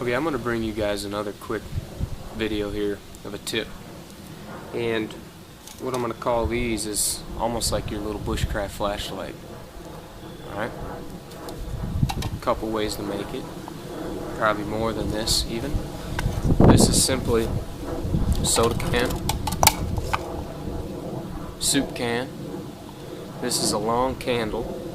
Okay, I'm going to bring you guys another quick video here of a tip. And what I'm going to call these is almost like your little bushcraft flashlight. Alright? A couple ways to make it. Probably more than this even. This is simply a soda can, soup can. This is a long candle.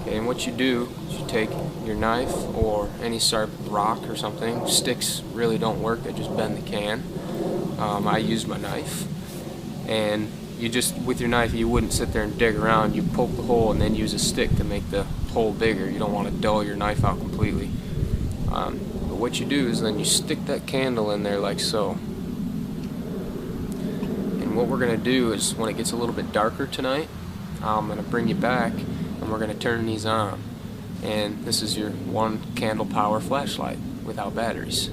Okay, and what you do is you take your knife or any sharp rock or something. Sticks really don't work, they just bend the can. I used my knife, and you just, with your knife, you wouldn't sit there and dig around. You poke the hole and then use a stick to make the hole bigger. You don't want to dull your knife out completely. But what you do is then you stick that candle in there like so. And what we're going to do is, when it gets a little bit darker tonight, I'm going to bring you back and we're going to turn these on. And this is your one candle power flashlight without batteries.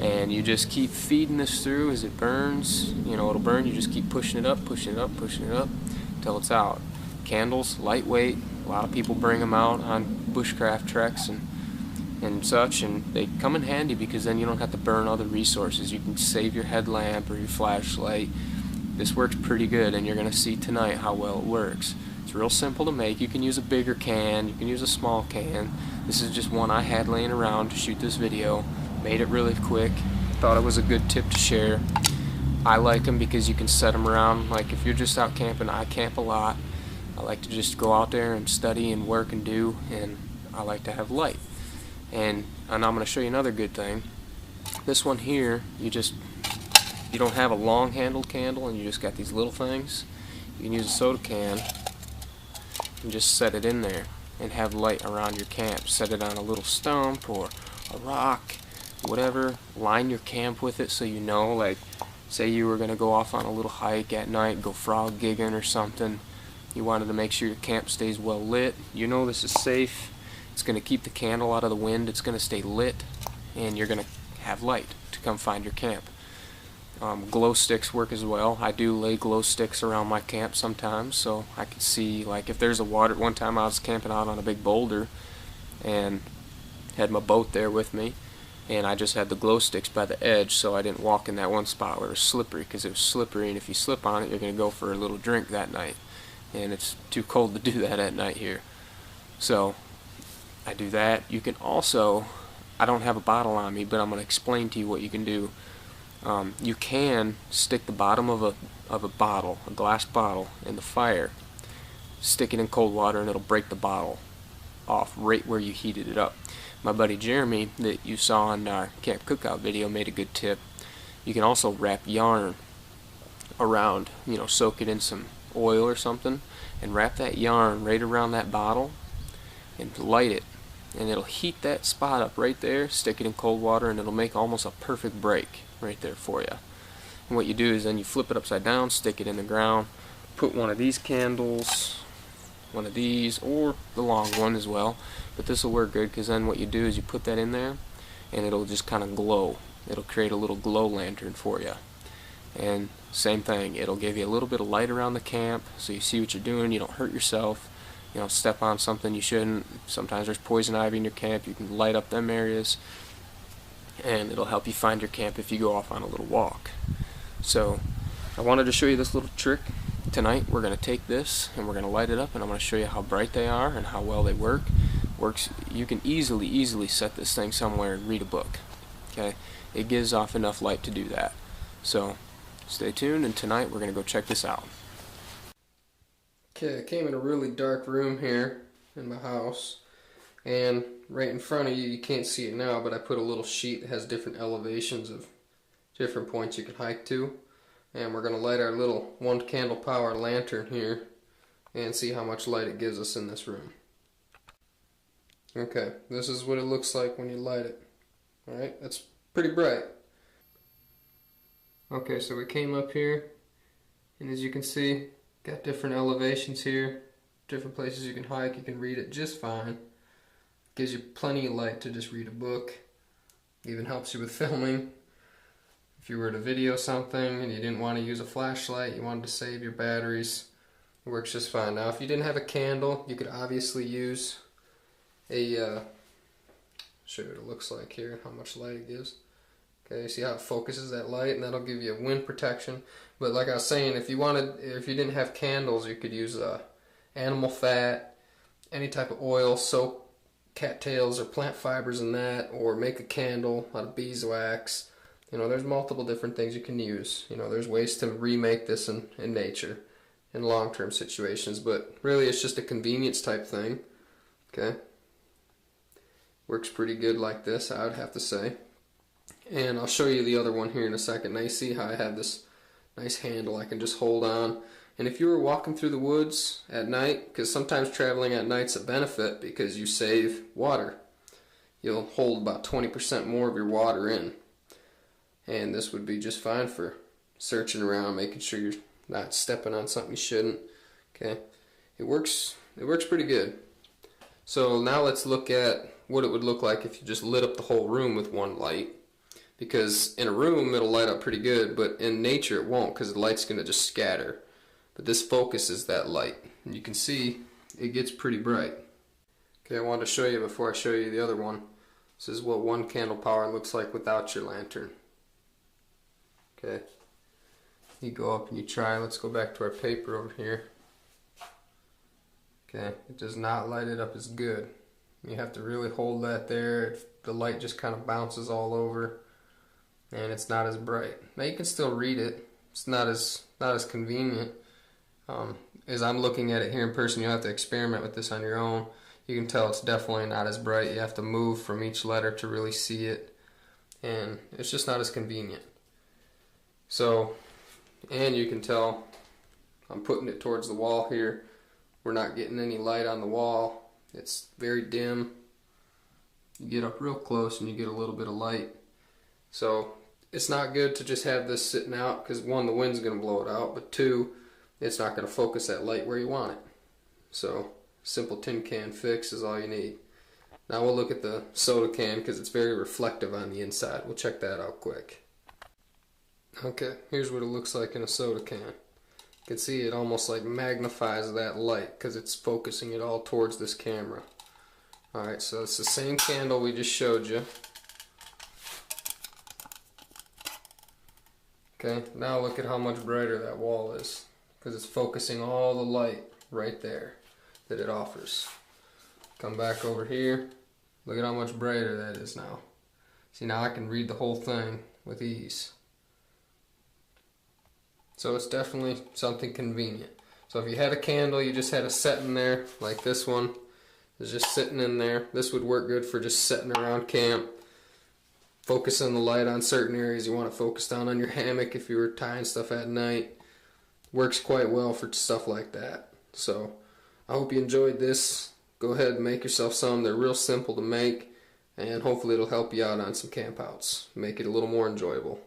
And you just keep feeding this through as it burns. You know, it'll burn. You just keep pushing it up, pushing it up, pushing it up until it's out. Candles, lightweight. A lot of people bring them out on bushcraft treks and such, and they come in handy because then you don't have to burn other resources. You can save your headlamp or your flashlight. This works pretty good, and you're going to see tonight how well it works. It's real simple to make. You can use a bigger can, you can use a small can. This is just one I had laying around to shoot this video. Made it really quick. Thought it was a good tip to share. I like them because you can set them around. Like if you're just out camping, I camp a lot. I like to just go out there and study and work and do, and I like to have light. And I'm going to show you another good thing. This one here, you don't have a long handled candle and you just got these little things. You can use a soda can and just set it in there and have light around your camp. Set it on a little stump or a rock, whatever. Line your camp with it so you know, like say you were going to go off on a little hike at night, go frog gigging or something. You wanted to make sure your camp stays well lit. You know this is safe. It's going to keep the candle out of the wind. It's going to stay lit, and you're going to have light to come find your camp. Glow sticks work as well. I do lay glow sticks around my camp sometimes, so I can see, like if there's a water. One time I was camping out on a big boulder and had my boat there with me, and I just had the glow sticks by the edge, so I didn't walk in that one spot where it was slippery, because it was slippery, and if you slip on it, you're going to go for a little drink that night, and it's too cold to do that at night here. So I do that. You can also, I don't have a bottle on me, but I'm going to explain to you what you can do. You can stick the bottom of a bottle, a glass bottle, in the fire. Stick it in cold water and it'll break the bottle off right where you heated it up. My buddy Jeremy, that you saw in our camp cookout video, made a good tip. You can also wrap yarn around, you know, soak it in some oil or something, and wrap that yarn right around that bottle and light it. And it'll heat that spot up right there. Stick it in cold water and it'll make almost a perfect break right there for you. And what you do is then you flip it upside down, stick it in the ground, put one of these candles, one of these, or the long one as well, but this will work good, because then what you do is you put that in there and it'll just kind of glow. It'll create a little glow lantern for you. And same thing, it'll give you a little bit of light around the camp so you see what you're doing, you don't hurt yourself. You know, step on something you shouldn't. Sometimes there's poison ivy in your camp. You can light up them areas, and it'll help you find your camp if you go off on a little walk. So I wanted to show you this little trick. Tonight we're going to take this and we're going to light it up, and I'm going to show you how bright they are and how well they work. You can easily set this thing somewhere and read a book. Okay, it gives off enough light to do that. So stay tuned, and tonight we're going to go check this out. Okay, I came in a really dark room here in my house, and right in front of you, you can't see it now, but I put a little sheet that has different elevations of different points you can hike to, and we're going to light our little one candle power lantern here and see how much light it gives us in this room. Okay, this is what it looks like when you light it. Alright, that's pretty bright. Okay, so we came up here, and as you can see, got different elevations here, different places you can hike. You can read it just fine. Gives you plenty of light to just read a book. Even helps you with filming. If you were to video something and you didn't want to use a flashlight, you wanted to save your batteries, it works just fine. Now if you didn't have a candle, you could obviously use a show you what it looks like here, how much light it gives. Okay, see how it focuses that light, and that'll give you wind protection. But like I was saying, if you didn't have candles, you could use animal fat, any type of oil, soak cattails or plant fibers in that, or make a candle out of beeswax. There's multiple different things you can use. There's ways to remake this in nature in long-term situations, but really it's just a convenience type thing. Okay, works pretty good like this, I would have to say. And I'll show you the other one here in a second. Now you see how I have this nice handle I can just hold on. And if you were walking through the woods at night, because sometimes traveling at night's a benefit because you save water. You'll hold about 20% more of your water in. And this would be just fine for searching around, making sure you're not stepping on something you shouldn't. Okay, it works pretty good. So now let's look at what it would look like if you just lit up the whole room with one light. Because in a room it'll light up pretty good, but in nature it won't, because the light's going to just scatter. But this focuses that light, and you can see it gets pretty bright. Okay, I wanted to show you before I show you the other one. This is what one candle power looks like without your lantern. Okay, you go up and you try. Let's go back to our paper over here. Okay, it does not light it up as good. You have to really hold that there. The light just kind of bounces all over, and it's not as bright. Now you can still read it. It's not as convenient. As I'm looking at it here in person, you'll have to experiment with this on your own. You can tell it's definitely not as bright. You have to move from each letter to really see it, and it's just not as convenient. So, and you can tell I'm putting it towards the wall here. We're not getting any light on the wall. It's very dim. You get up real close and you get a little bit of light. So it's not good to just have this sitting out, because one, the wind's going to blow it out, but two, it's not going to focus that light where you want it. So simple tin can fix is all you need. Now we'll look at the soda can, because it's very reflective on the inside. We'll check that out quick. Okay, here's what it looks like in a soda can. You can see it almost like magnifies that light because it's focusing it all towards this camera. Alright, so it's the same candle we just showed you. Okay, now look at how much brighter that wall is, because it's focusing all the light right there that it offers. Come back over here. Look at how much brighter that is now. See, now I can read the whole thing with ease. So it's definitely something convenient. So if you had a candle you just had it set in there, like this one is just sitting in there, this would work good for just sitting around camp, focusing the light on certain areas you want it focused on your hammock if you were tying stuff at night. Works quite well for stuff like that. So I hope you enjoyed this. Go ahead and make yourself some. They're real simple to make, and hopefully it'll help you out on some campouts. Make it a little more enjoyable.